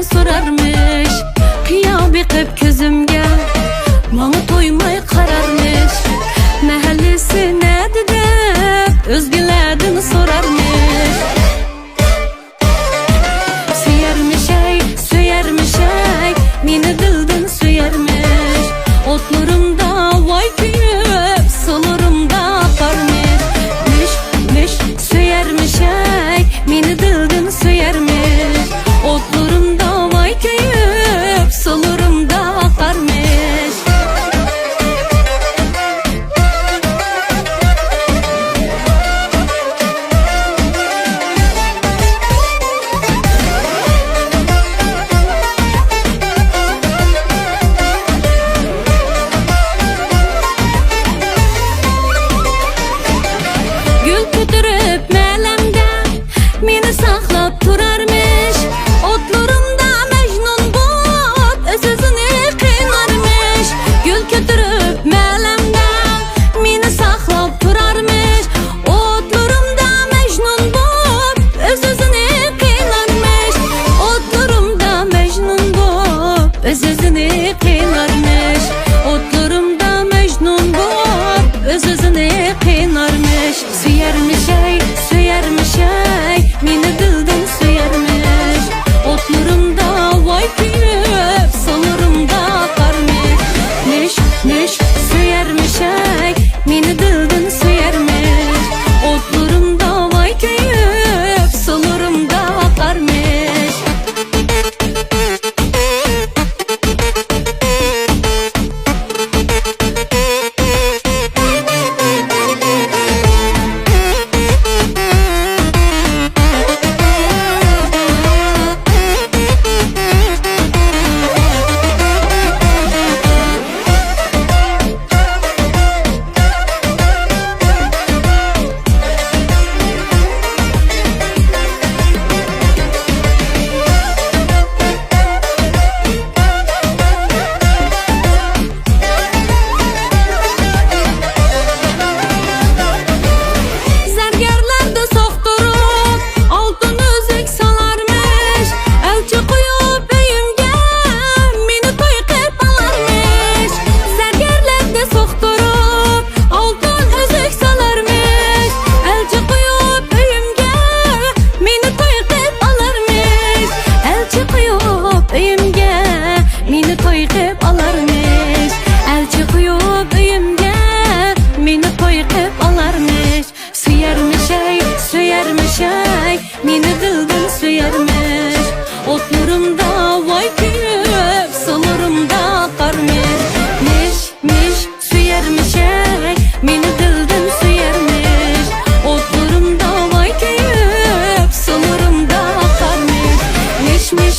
sorarmış. Kıya bakıp gözümge bana toymay kararmış. Mahallesi nerede dep özgelerden sorarmış. Söyermiş ey meni dilden söyermiş. Otlarımda vay kuyup solurumda akarmış. Müş söyermiş ey meni dilden söyermiş. Otlarımda vay kuyup solurumda akarmış. Saklap turarmış. Otlarımda mecnun bot öz-özünü kıynarmış. Gül kötürüp melemde meni saklap turarmış. Otlarımda mecnun bot öz-özünü kıynarmış. Otlarımda mecnun bot öz-özünü kıynarmış. Otlarımda mecnun bot öz-özünü kıynarmış. Söyermiş ey meni dilden söyermiş. Otlarımda vay kuyup solurumda akarmış. Müş söyermiş ey meni dilden söyermiş. Otlarımda vay kuyup solurumda akarmış. Meni toy qilib olarmish. Elchi qo'yib uyimga meni toy qilib olarmish. Söyermiş ey meni dildan söyermiş. Otlarımda vay kuyup solurumda akarmış. Müş söyermiş ey meni dildan söyermiş. Otlarımda vay kuyup solurumda akarmış. Müş